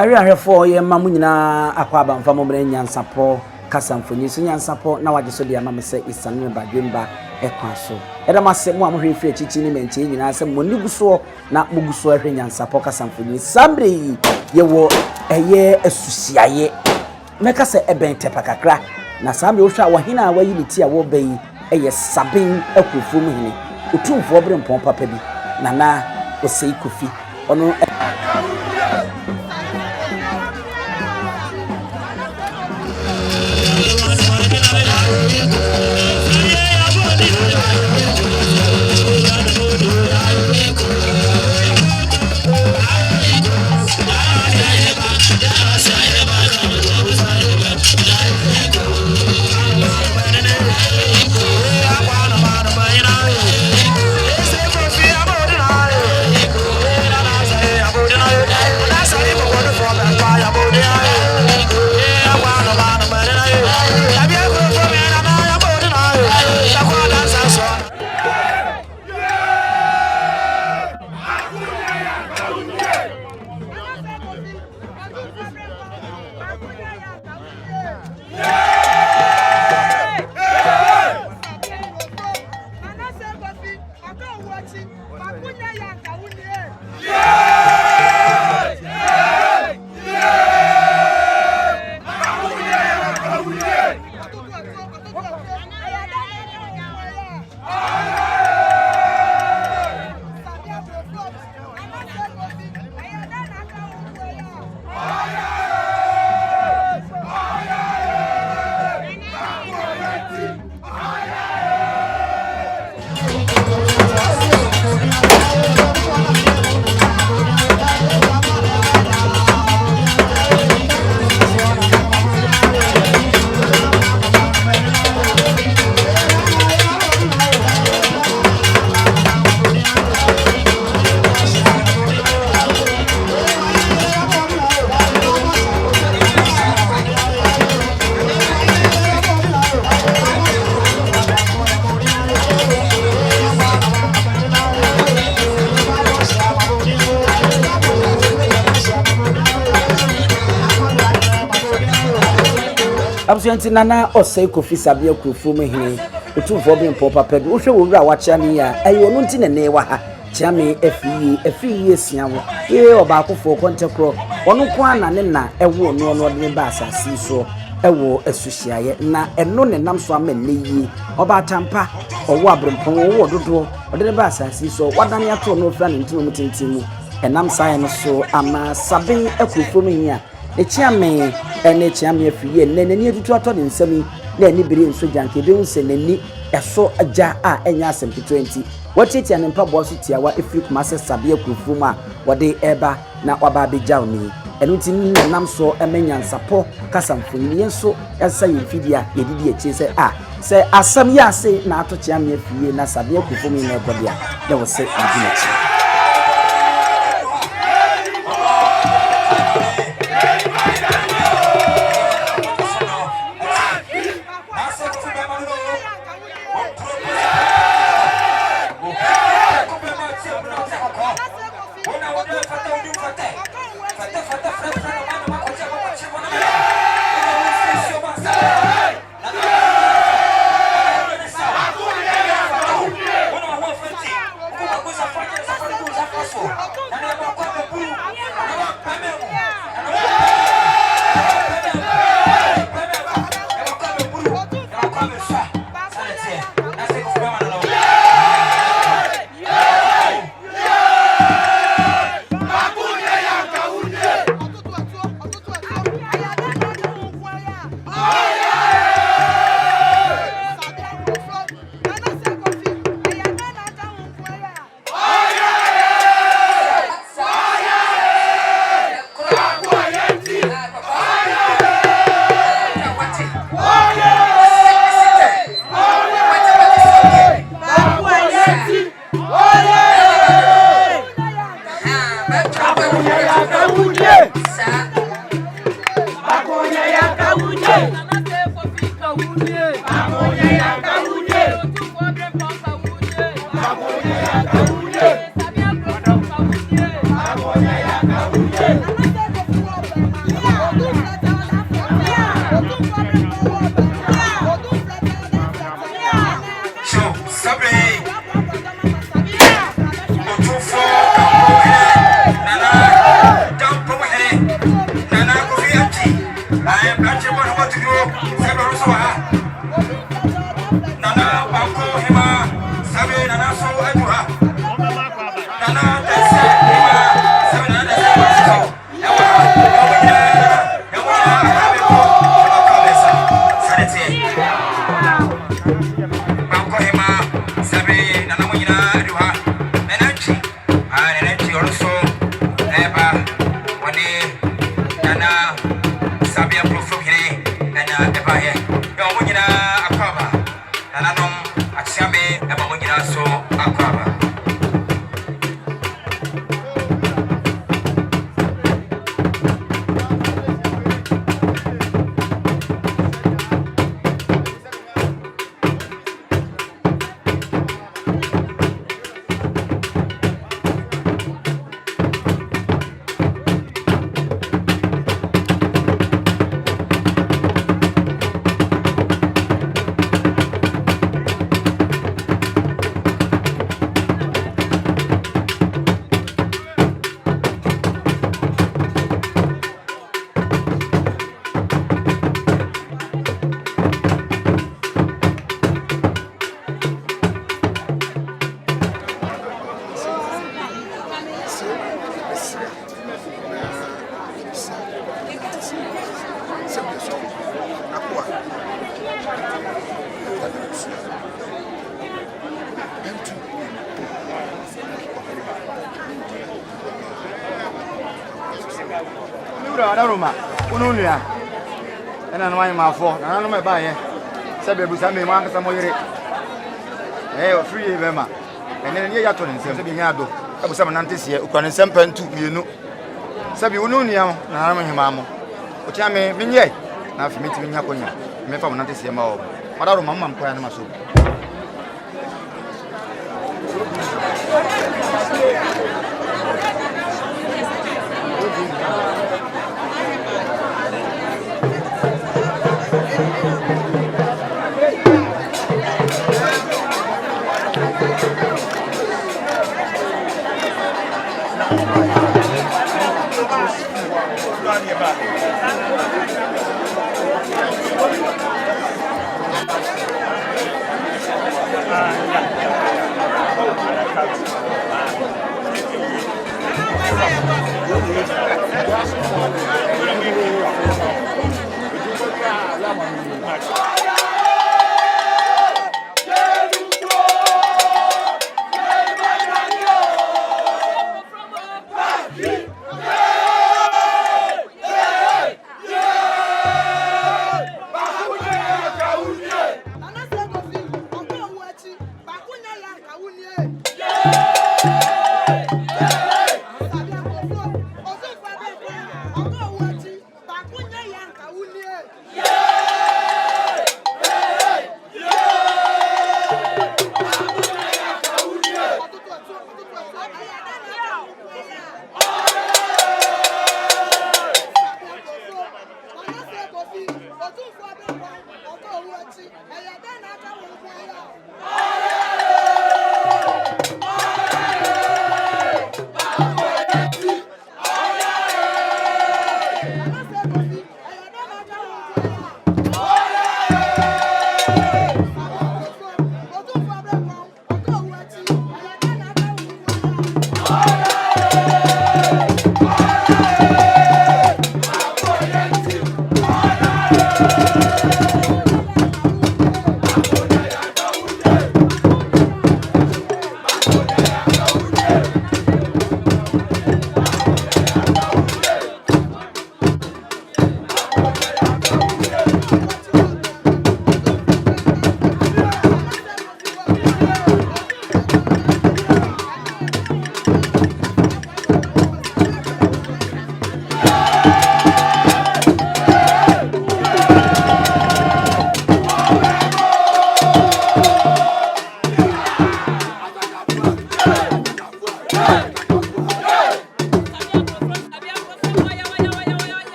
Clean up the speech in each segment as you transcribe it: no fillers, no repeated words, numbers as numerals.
Ariahwefo ye mamu nyina akwaba mfa momre Nyansapo kasamfoni so Nyansapo na wage so de ma se isanu badwemba ekwan so eda mase mo amhwe fi achichi ni menche nyina se mo niguso na muguso ahwe Nyansapo kasamfoni sambre yi ye wo eye Asuhyiae meka se eben tepa kakra na sambre wo hwa wahina wayi liti a wo bayi eye sabin akrofo mu hini Otumfuo Brempong papa bi na Osei Kofi ono Absuanti nana Osei Kofi sabia krofo mu hini Otumfuo Brempong papa bi wo hwe wo wura wacha ne ya ayo no nti ne wa ha Okyeame Afriyie siawo ye obakofo kontekro ono ko ana ne na ewo no no de ba asasi so ewo Asuhyiae na eno ne nam so ama ne yi obatampa owo Brempong owo dodo ode ba asasi so wadane ato no fra ne ntino mutintimu enam saye no so ama sabin akrofo mu hini Okyeame Okyeame Afriyie nani atutu ato de nsami na ani bire nso janke be unse nani eso aja a enya asem 20 watete ne mpaboa so tiawa efrik mase sabia krofo mu a wode eba na waba beja oni enu ti nam so Nyansapo kasamfoni yenso esa yimfidia yedidi eche se se asam ya se na ato Okyeame Afriyie na sabia krofo mu na ekodia de wo se adinachi Roma, Ununia, and I know my phone, and I know my buyer. Sabu Sami Mark Samoyre. Eh, free Vema, and then Yaton, Sabiado, I was some Nantis, Ukan Sempen to you. Sabi Ununia, Narama Mamo. Okyeame, Minye, now for meeting Yaponia, Mefa Nantis Yamo. What are Mamma Quanamasu?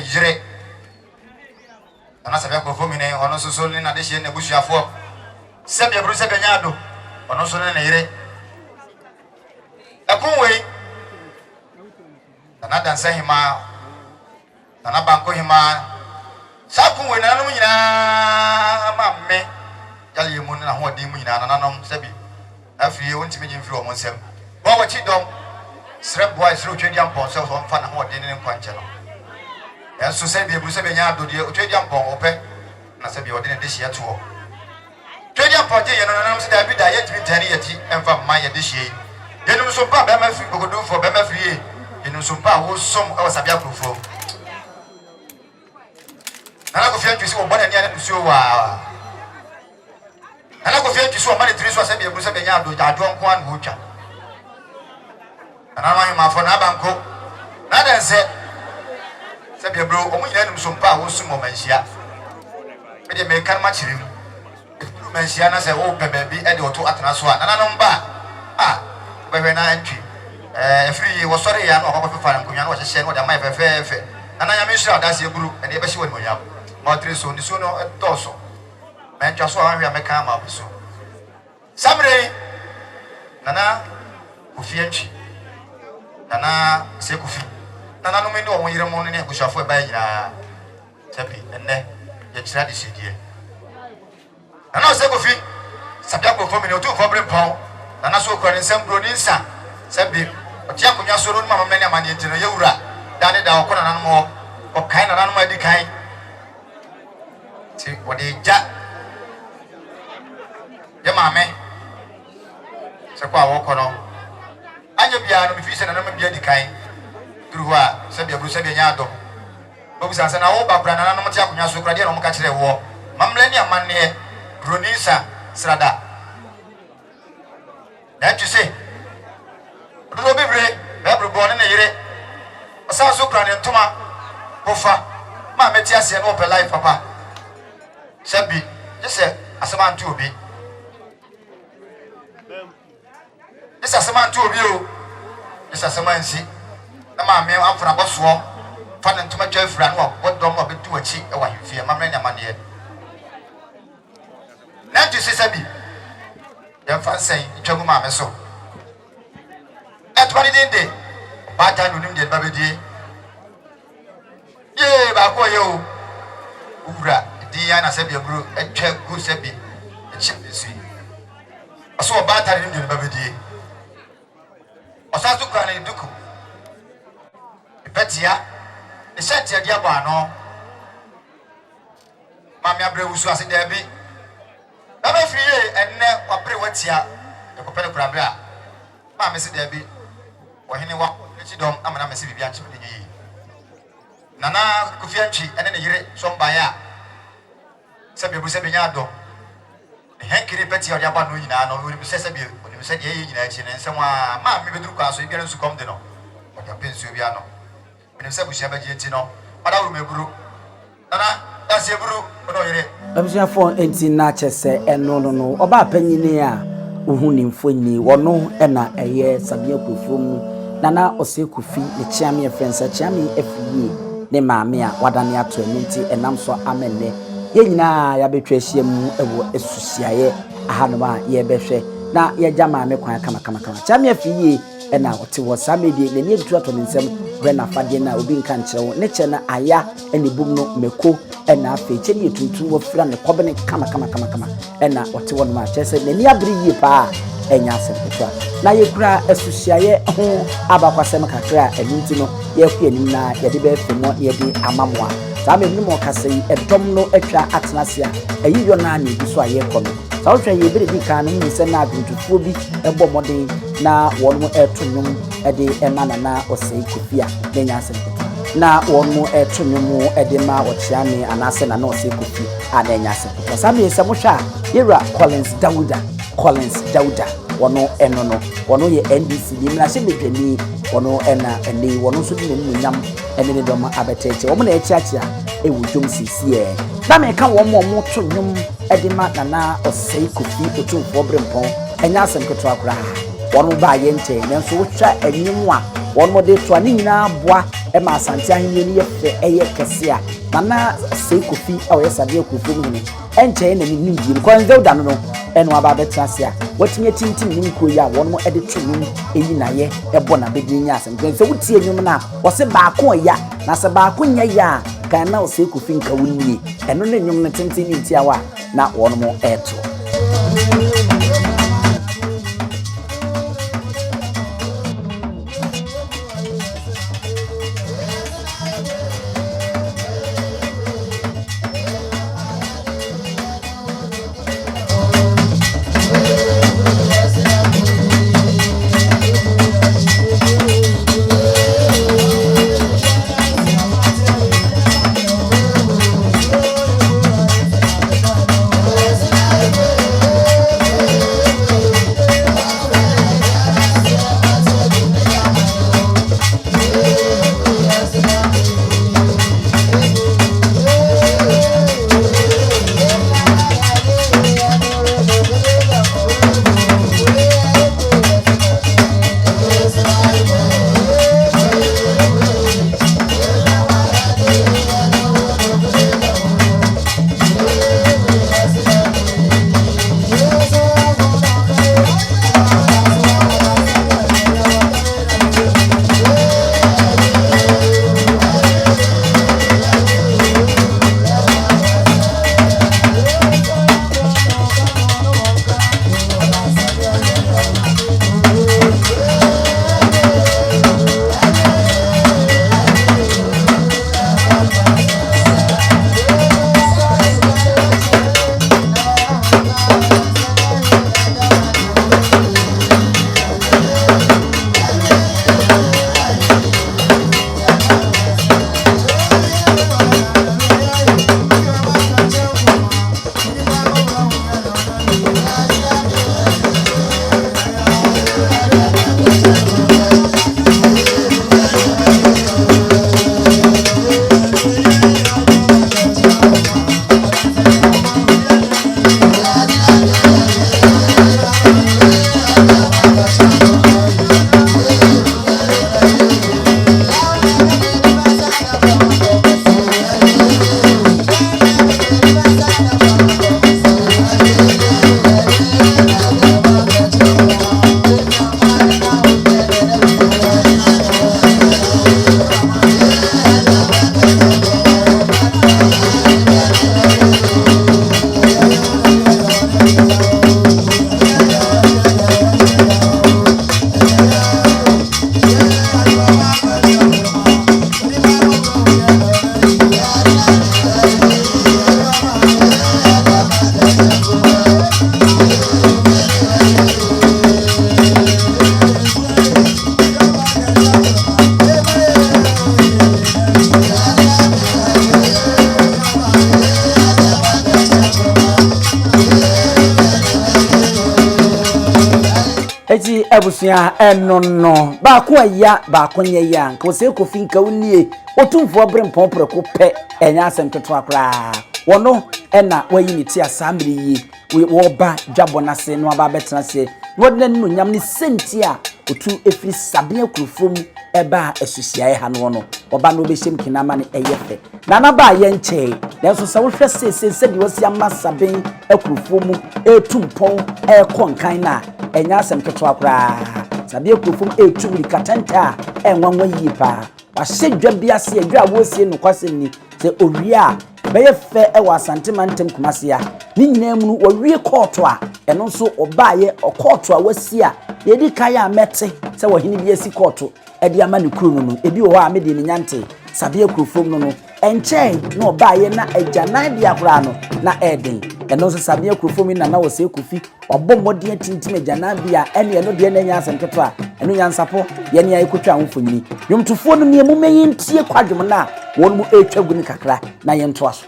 yire ana sabia Kofi mine ono soso ni na de hye na busuafo sabia bru sabia nyaado ono so ne yire akunwe ana dansa hima ana banko hima sakunwe na no nyina mamme yale mu na ho odi mu nyina nananom sabi Afriyie wonti me jimfiri o monsem bo wachi dom srep boy sro twedi ampon so fa na ho odi ne nkwanche no enso sabi ebu sabi nyaado de twedi ampon ope na sabi odi ne de hye to twedi ampon je ye no nanam se da bi da ye timi tani ye ti emfa ma ye de hye yenum so pa be ma fi gogodo fo be ma Afriyie yenum so pa wo som e wasabia Kofi nana Kofi antwisi wo bone ne ane nsuo wa nana Kofi antwisi wo mane triso asabi ebu sabi nyaado jaado nko an ho twa nana ma fo na banko na dense sabi ebro omu nyina num so pa wo som o manhia me de me kan ma chirim manhia na se wo bebe bi e de oto atena so a nana no mba bebe na antwi Afriyie wo sori ya no akoko fa nkonya no wo hye no de mai fefefe nana nya me hira adase ebru e de be hye woni monya ma triso ni so no toso mentwa so anhwe ameka ma buso samre nana Kofi antwi nana se Kofi nana no me ndo wo yire mo ne abushafo e ba nyina sabi enne ye kira de sedie nana se Kofi sabia Kofi me ne Otumfuo Brempong nana so kwani nsem bro ni nsa sabi otia konya so no mama me ne amane ntino yewura dane da okona nana mo okai nana no ma di kai ti wode ja ye mame se kwa wo kono anya bia no mi fi se nana ma bia di kai duruwa sabi abru sabi nyaado bobu sansa na wo babra nana no mo tia konya so kura de no mo ka kire wo mamle ni amane bronisa srada that you say do bebre babru bone na yire asa so kura ne ntoma kofa ma meti ase no pe life papa sabi jese asema ntu obi jese asema ntu obi o jese asema nsi na ma me afra boso fa ne ntoma twa afra no bodom obetu achi e wa hifie ma me nyama ne na tu se sabi ya fa sen twagu ma me so etwani dinde ba ta no nim de babedie ye ba ko ye o ura di ya na sabi ebru etwa gu sabi echi bisi aso ba ta nim de babedie osasu kwa ne duku betia e sete dia ba no mami abre wusu ase da bi baba Afriyie enne wabre watia e kopere kurabra mami se da bi ohene wa echi dom amana mesi bibia nchi de yi nana Kofi antwi ene ne yire so mba ya sabi ebu sabi nyaado henkiri betia dia ba no nyina no ori bi se sabi oni bi se de yi nyina echi ne nsɛm mami beduru kwa so ibiara nsu kom de no odia pensu bia no se bushia ba jenti no ada wuru meburu nana dase eburu no yire abusuafo enti na chese eno no oba panyini a ohu ni mfoni wono na eye sabia Kofi mu nana Osei Kofi ne chiame friends chiame Afriyie ne maame a wadane ato enti enam so amenne ye nyina ya betwa hia mu ewo esusiaye ahanoma ye behwe na ye gya maame kwan kama chiame Afriyie na wote wo samedi ne ne bitu ato nsem na fade na obi nka nkyerɛw ne kyɛ na aya ne bum no meko na afa kyɛ ne tuntum wo fira ne kɔbene kama na wote wo no ma kyɛ sɛ n'ani abere yie pa enya asɛmpa na yɛkura asusiaye ho abakwasɛm kakra ɛnti no yɛkɔ anim na yɛde bɛfɛ mo yɛde amamoa saa me nim ɔkasa yi ɛdɔm no atwa atenase a ɛyi yɔ na ne bi so a yɛkɔ no saa wotwa yɛbere di kan no mu sɛ na adontufuo bi ɛbɔ mmɔden na wɔn mo ɛto nnwom ɛde ɛma nana Osei Kofi a n'enya asɛmpa na wɔn mo ɛto nnwom ɛde ma Okyeame anaasɛ nana Osei Kofi a n'enya asɛmpa saa me sɛ mo hwɛ a yɛwura Collins Dauda wono eno no wono ye NDC ni mra se medwani wono ena ene wono so di nemu nyam ene ne dom abeteche wo mo na echiachia e wudwom sisi na me ka wo mo to nwom edima nana Osei Kofi Otumfuo Brempong enya asem keto akura wono ba ye nte nanso wo twa enyim a wono de to ani nyina boa ma asante ahemye ni yefe eye kese a nana Osei Kofi a oye Sabia Kurufo mu ni enche na ni nimbi ko nze uda no eno aba betrase a watimi tintim nim ko ya wono ede twum eyi na ye ebo na bedi nya asem nse wutie nyum na wo se baako ya na se baako nya ya kan na Osei Kofi nka wunni eno na nyum na tintim ni tiawa na wono mo eto Eji ebusia enono ba ko aya ba ko nye ya nka Osei Kofi nka wnie Otumfuo Brempong preko pe enya asem keto akra wono ena wayi ni ti asambre yi wo ba dwabo na se no aba betena se wodna no nyam ni senti a otu efiri Sabia Kurufo mu eba Appiah ha no no oba no be shem kinama ne eyefe na na ba ye nche na so sawo hwe se di wasi ama Sabia Kurufo mu etumpon konkan na enya asem keto akra Sabia Kurufo etubiri katanta enwanwa yi pa wa sedwa biase adwa wo sie no kwase ni se owia beye fe ewa santimantem kumasia ni nyina mu wo wie koto a eno so obaye okoto a wasi a yedi kaya mete se wo hini bi asi koto edi ama ne kuru no ebi wo ha me de ni nyante Sabia Kurufo no enche no obaye na agyanan dia akora no na eden eno so Sabia Kurufo mi na Osei Kofi obomode atintim agyanan bia ene eno de na nya asemketo a eno Nyansapo ye ne ayekotwa ahofonyini yomtufuo no ne mumeyi ntie kwadwom na won mu etwagu ni kakra na ye nto aso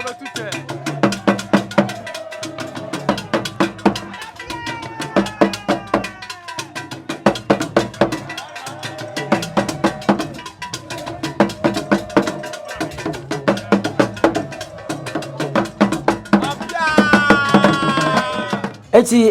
Eti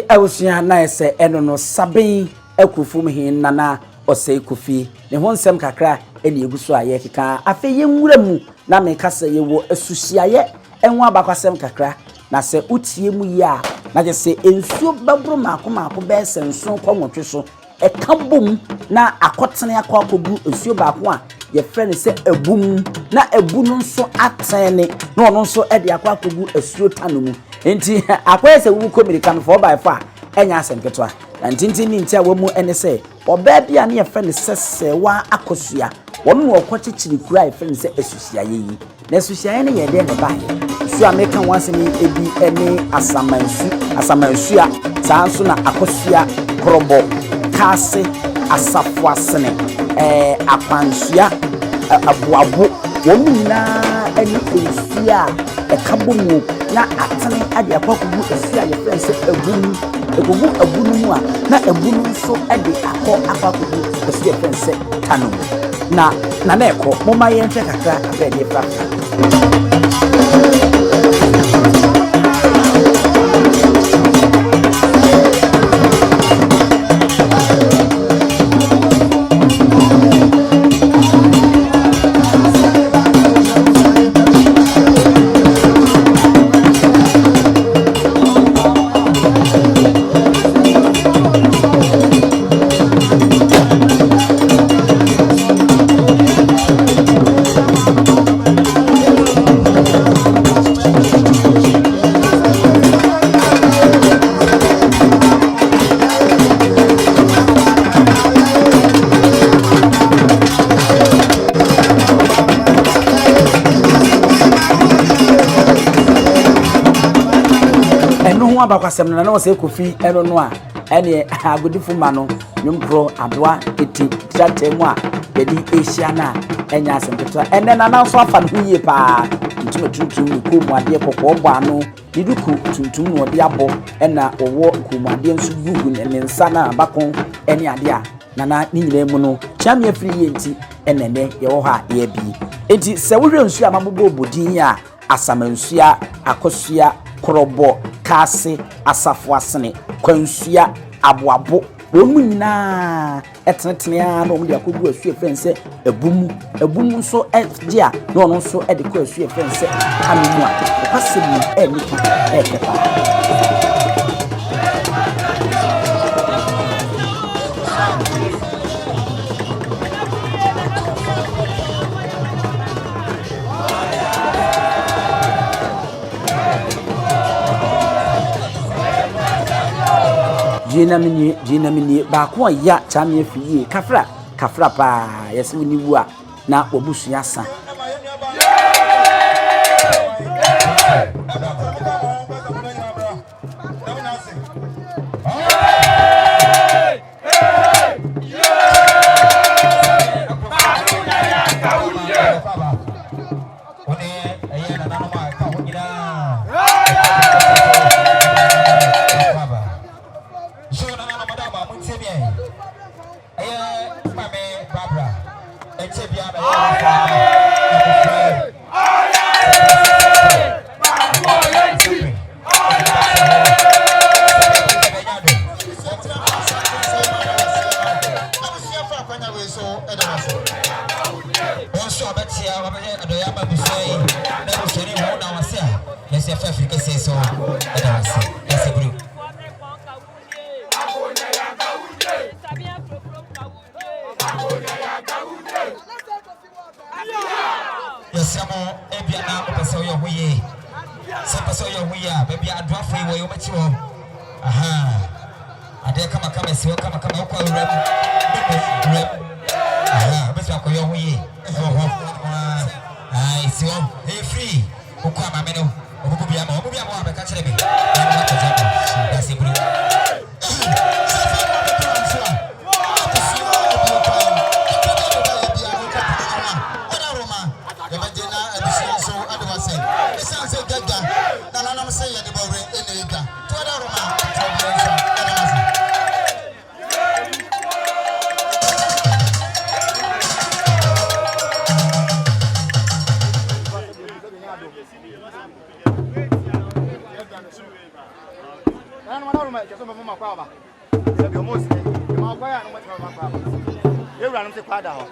ewusua na ese eno no saben akufum hin nana Osei Kofi ne ho nsem kakra eni eguso aye keka afe ye nwura mu na me kasa ye wo asuhyiae enwo abakwasem kakra na se utie mu ya na je se ensuo babro maako be se nso kwonwotwe so ekabom na akotene akogu ensuo baako a ye frɛ ne se ebum na ebu no nso atene na ono nso ede akogu asuo tanomu enti akwese se wu komirika 4x4 enya asem ketwa na ntintin ni ntia wamu ene se oba bia na ye frɛ ne sese wa akosua wɔn wɔ kɔkyekyiri kura ye frɛ ne se asuhyiae yi na asuhyiae ne ye de ne ba su ameka wansemi ebi ene asamansu a saa nso na akosua korobo kase asafo asene apansua abuabo wɔn nyinaa ene ensua ekabomu na atene ade akwakugu esua ye frɛ se ebum egugu ebunu mu a na ebunu nso ade akwakugu esua ye frɛ se tano na ekɔ moma ye nhwɛ kakra abɛde fra abakwasem na Osei Kofi eno no a ene agudifo ma no nyompro adoa eti tratemu a bedi Asia na enya asempetwa ene na na so afa no yie pa ntumatuntum no ko mu ade kokko bo ano iduku tuntum no de abo ena owo ko mu ade nso gugu ne nsa na abakon ene ade a na ni nyina mu no Okyeame Afriyie enti enene ye wo ha ye bi enti se wo hwe nsu amabobo obodin a asamansua akosua korobo kase asafo asene kwansua aboabo wɔn nyinaa ɛtenetene a na wɔn de akogu asu efɛn sɛ ebum nso ɛgye a na ɔno nso ɛde kɔ asu efɛn sɛ kamimu a ɔkasɛm ɛnika ɛkɛpa Jina mini ba ko ya Okyeame Afriyie kafra pa yesi woni wu a na obusu yasa Nana wana ruma keso mama kwa ba. Se bi almost ma kwa ya no mama kwa ba. Ewura no se kwa da ho.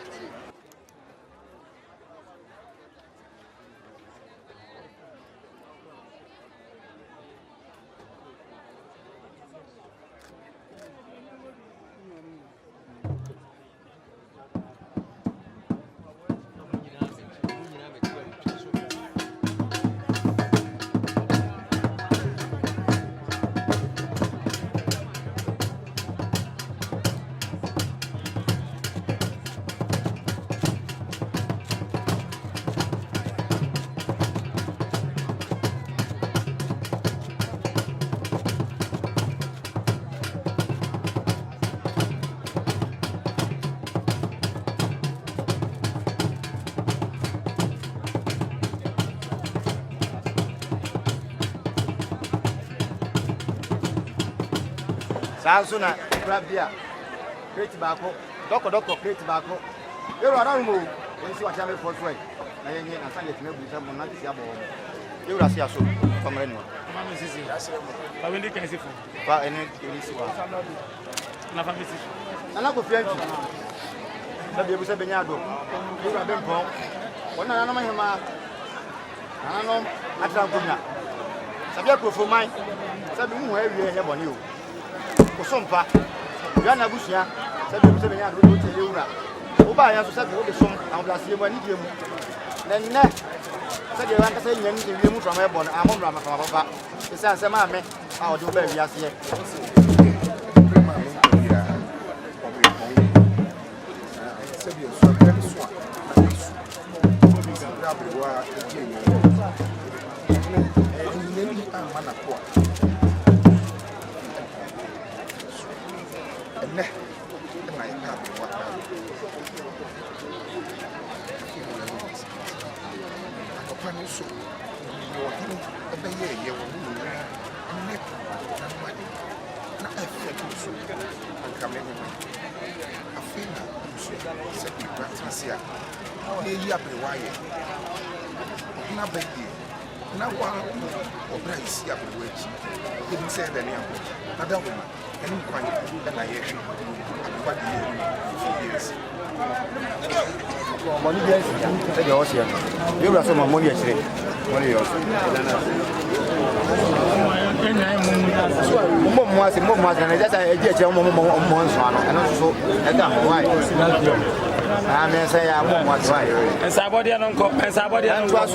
Sansuna Brabia create bako doko create bako ero ararumo onisi wachame for way na yenye na sanje tumebuza mo na tisi abo ero asia so famre ni wa mama sisi ba wendi kan sifu ba ene onisi wa na famisi na ko fianti na bia busa benya do ero Brempong wona na na mahema na no atra kunya sabia ko fo mai sabi mu awie he boni o Osompa, Ghana Bushia, said the 7 years ago to Eura. Obaya said the song, and blast you when you then next. Said you want to say you move from Airborne, I'm on Rama from Papa. The San Samame, I'll do baby as yet. Money yes, take your Osei. You are some money actually. Money yours. Mom was and that's a get your mom and also why. I may say I won't watch why. And somebody and somebody and to us.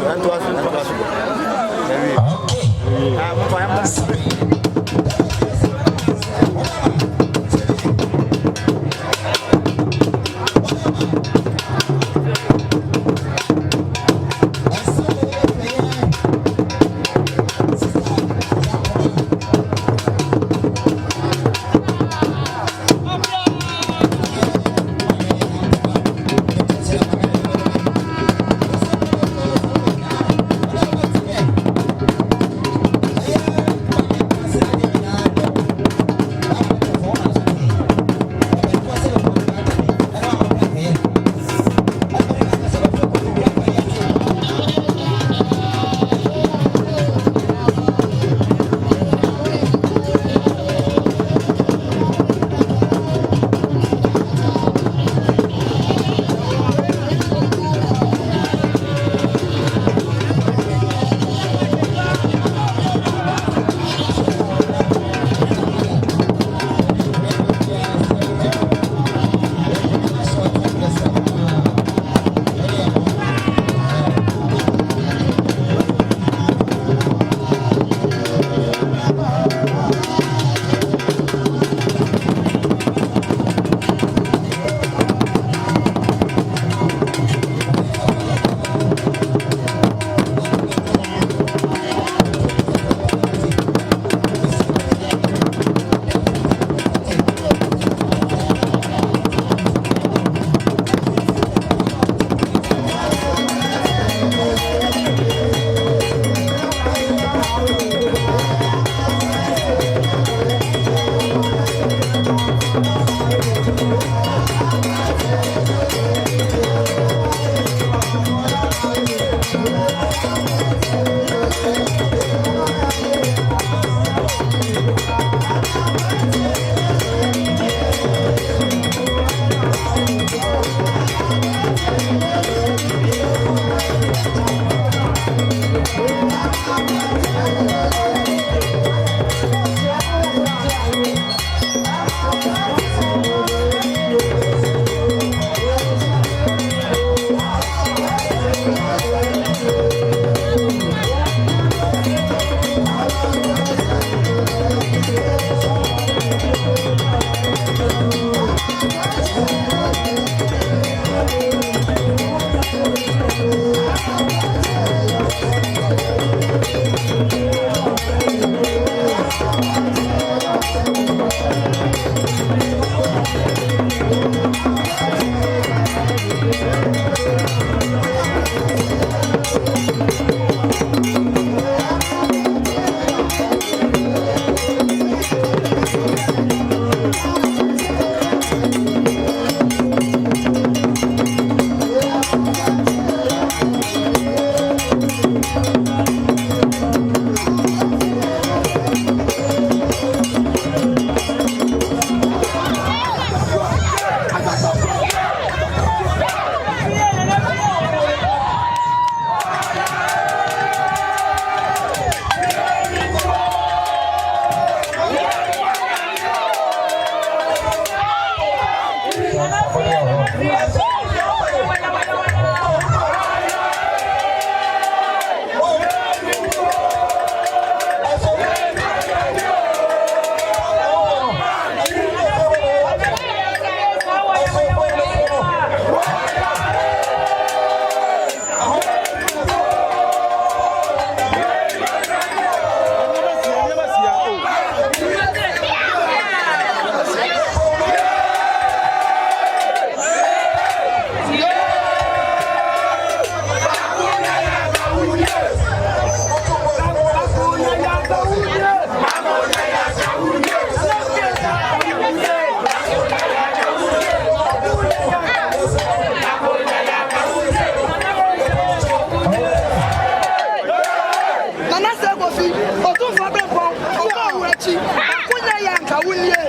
Nana say Kofi, Otumfuo Brempong, Okyeame, Akunya yanka wunie.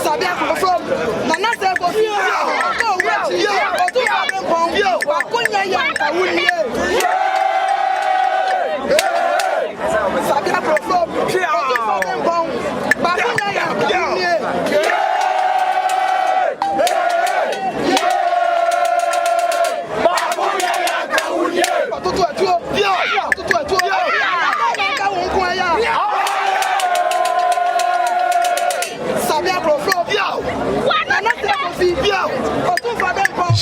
Sabia from Nana say Kofi, Okyeame, Otumfuo Brempong, Akunya yanka wunie. Sabia from Otumfuo Brempong, Akunya yanka wunie. Otumfuo Brempong,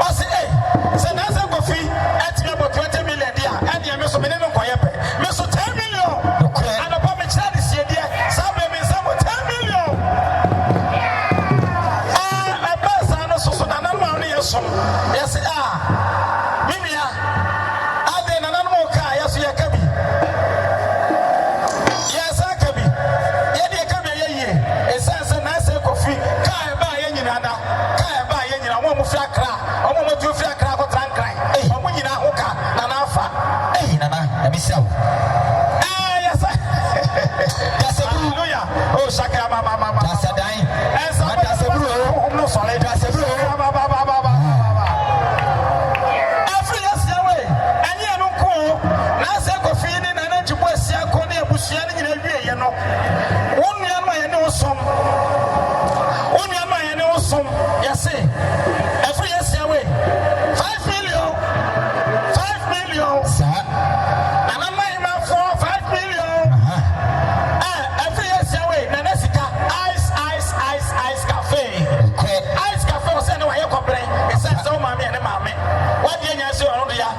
Osei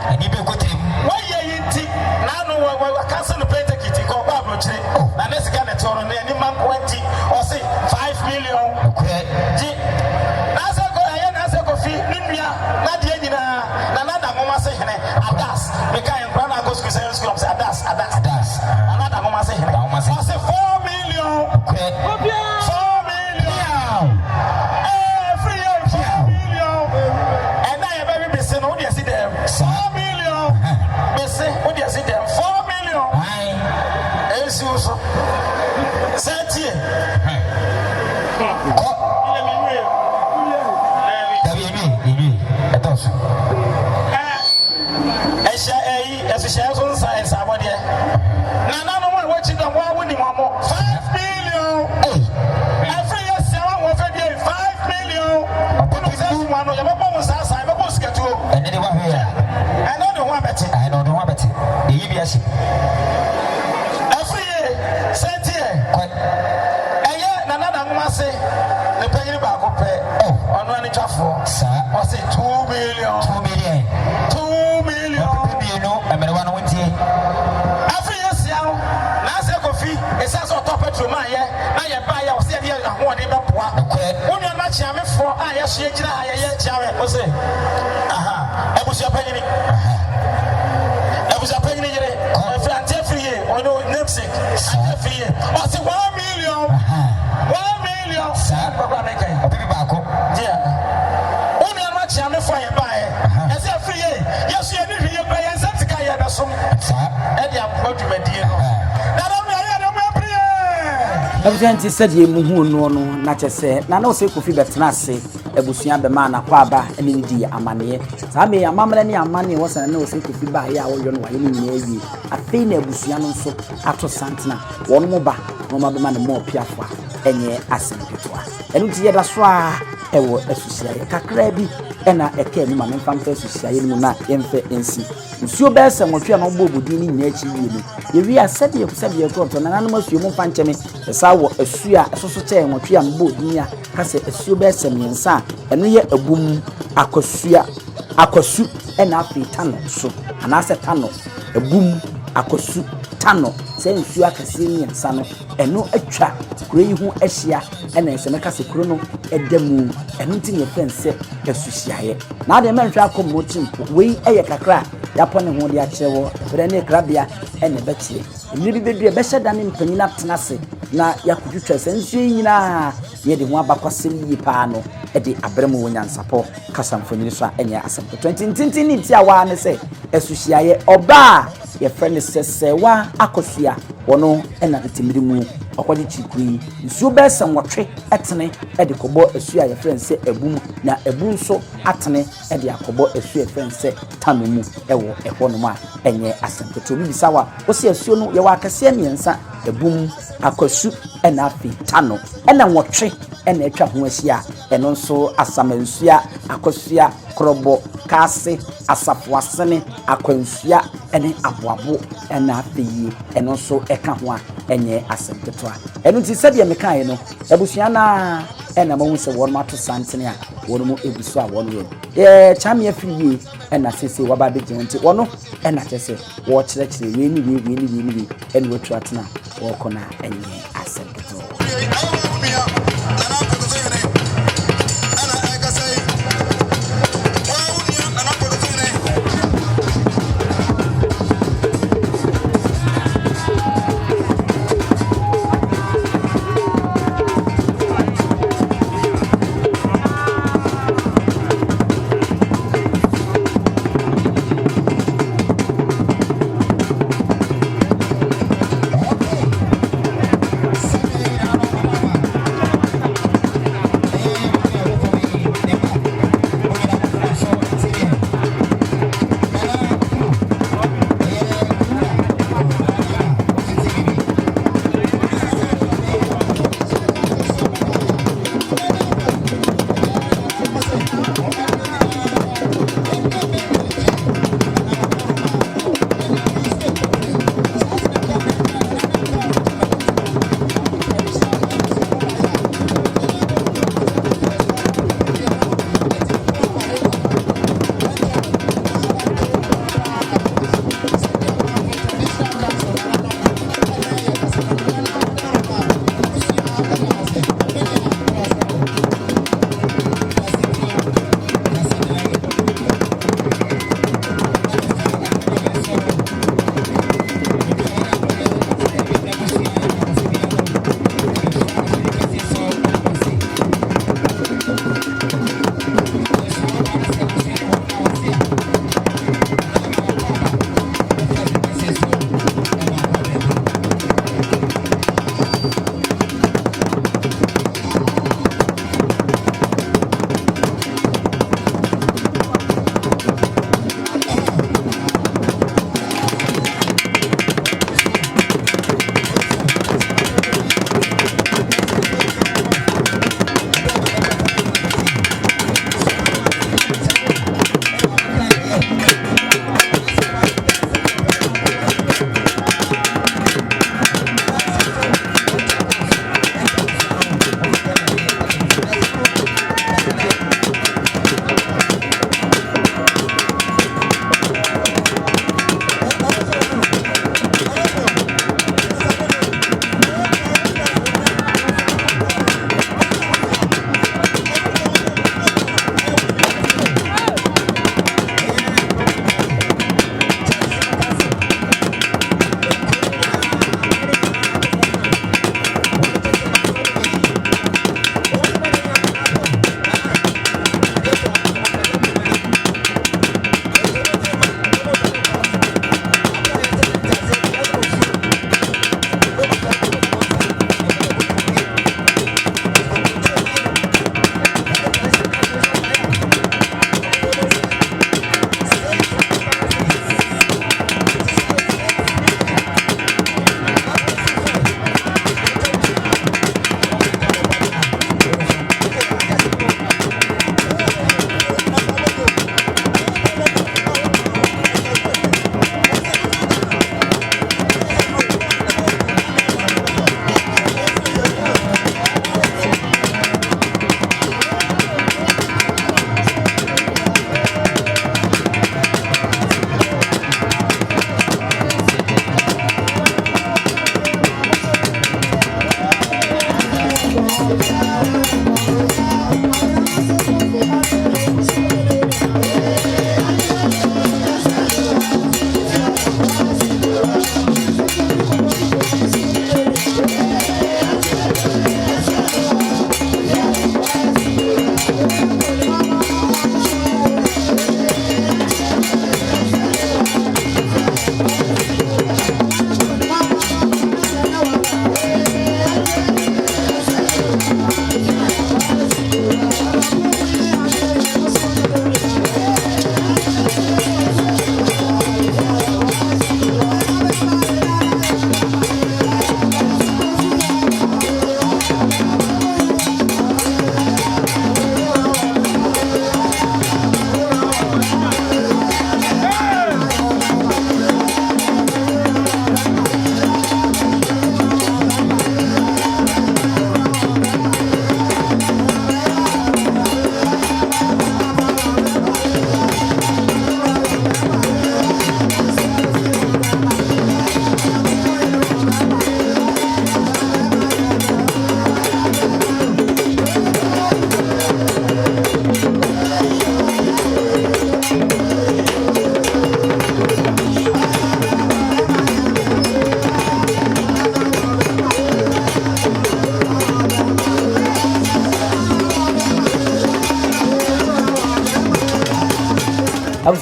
and you go to him. Why you tea? Now, I can't send a paper kitty called Barbara Tree. And let's get a tour on any man 20 or say 5 million. Okay. As I go, I answer Kofi, India, Nadia, another Mama say, Adas, the guy in Brana goes to say, Adas. Another Mama say, I say 4 million. Okay. 4 million. Every year, 4 million. And I have very busy, no, you see them. 4 million. Busy, what do you see them? 4 million. Aye. As usual. Set here. Science, I want here. Now, no one watching the war winning one more. 5 million. Every year, 5 million. One of your mom's house, I'm a boss get to. And anyone here? I know the one better. I know the one better. The EBS. Every year, set here. And yet, another woman say, the penny back up. Oh, on one for, sir. I say 2 million. 2 million. 2 million. You know, I'm the one who went here. Every year, Nyansapo Kofi, it's also top of my year. I buy your city and one day. When you're not jamming for, I see it. I jam Osei. I was your penny. I was a penny. Afriyie, or no namesake. Afriyie. I say 1 million. 1 million. Sir, I'll be back. Yeah. When you're not jamming for your buy. As Afriyie, yes, you need to buy and something. Eddie, I'm going to be dear. Evidently said ye muhu no na chese na no se Kofi betena se ebusua be ma na kwaba ene ndi amane sa me amamra ne amane wosan na se Kofi ba ya wo yo no wa ye ni ayi afei na ebusua no nso ato santena won mo ba no ma be ma ne mo piafo enye asempetoa enu ti ye da so a ewo Asuhyiae kakra bi ena eka mu ma me famfa Asuhyiae mu na yemfe ensi nsuo be se nwotwe na ogbo obodi ni nyina achi wie ni ye wi asede ye ko to na nanom asuo mu fancheme esa wo asua soso che nwotwe a mbo odin ya ka se asuo be se miensa eno ye abum akosu ena afi tano so anase tano abum akosu tano se nsuo akase miensa no eno atwa kuro yi hu ahia ena ese meka se kuro no edamu eno nti ne fense Asuhyiae na de menhwa akomo timpo wei eye kakra ya pone ho de achewo bere ne krabia ene betie ni bi bedue be hyeda ne mpanyina tenase na yakudwetwa sensuo nyina ye de ho abakwasem yi pa no e de abremu Nyansapo kasamfonyini so enye asempo 20 ni ti awa ne se Asuhyiae oba ye friend sesewa akosua wono ena tetimiri mu okwadi chikui nsuo be se nwotwe etene e de kobo asua ye friend se ebum na ebum so atene e de akobo asua ye friend se tano mu ewo ehono a enye asempo to bi sawa osi asuo no ye wa akase miensa ebum akosu ena afi tano ena nwotwe ena etwa ho ahia eno nso asamansua akosua krobo kase asafoasene akwansua ene aboabo ena Appiah eno nso eka ho a enye asempetoa eno ti sede mekan no ebusua na ena mawu se won mato santene a won mu ebusu a won ye chame Afriyie ena sese waba be nti wono ena tese wo kyerɛkyerɛ we ni ene watu atena wo kona enye asempetoa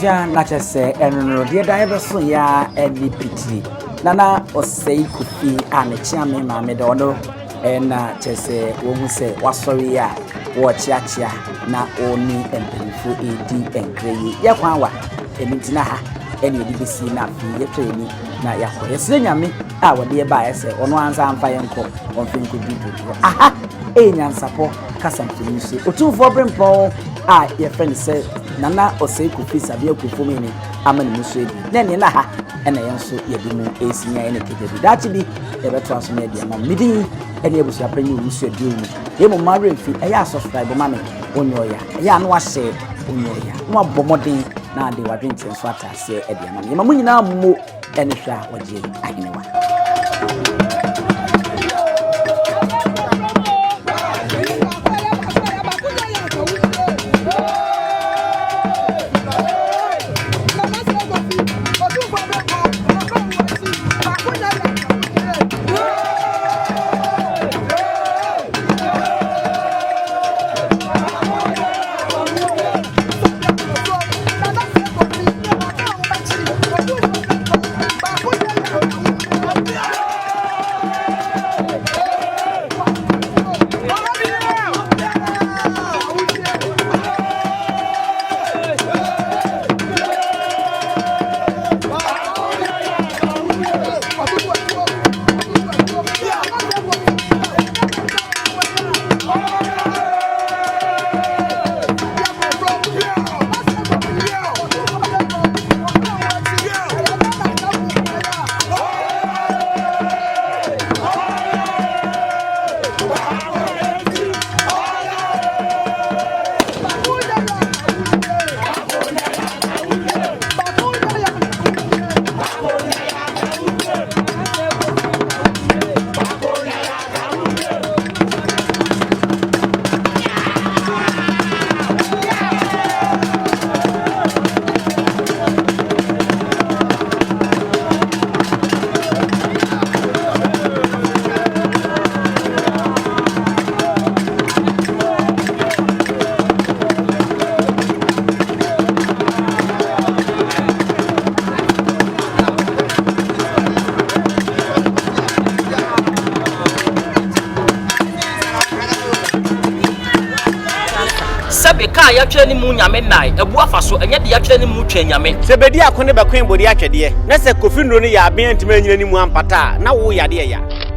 abusua na chese enro de da ebe so ya eni piti nana Osei Kofi Okyeame ma me do no na chese wo hu se wasori ya wo chiachia na oni empenifu edi enkreye ye kwan wa enitina ha eni edi bisi na fi ye treni na yakọ yesire nyame a wode ba yese ono anza amfa yenko onfinko bidu aha Nyansapo kasamfini so Otumfuo Brempong a ye friend say nana Osei Kofi sabia kufumi ni amani muso ebi na ne na ha ena yenso ye bi mu esinya ene kejebi dachi bi e beto aso na dia ma midin ene ebusu apanyi muso ebi mu ye mo mare fi e ya subscribe ma me onyoya ya no ahye onyoya no abomodin na ade wadwente nso atase e dia ma me ma munyina mo ene hwa oje aginewa Sebeka ya twere ni mu nyame nai ebu afaso enye de ya twere ni mu twa nyame sebedi akone be kwen bodi atwede na se Kofi nro ni ya aben ntime nyina ni mu ampata na wo yade ya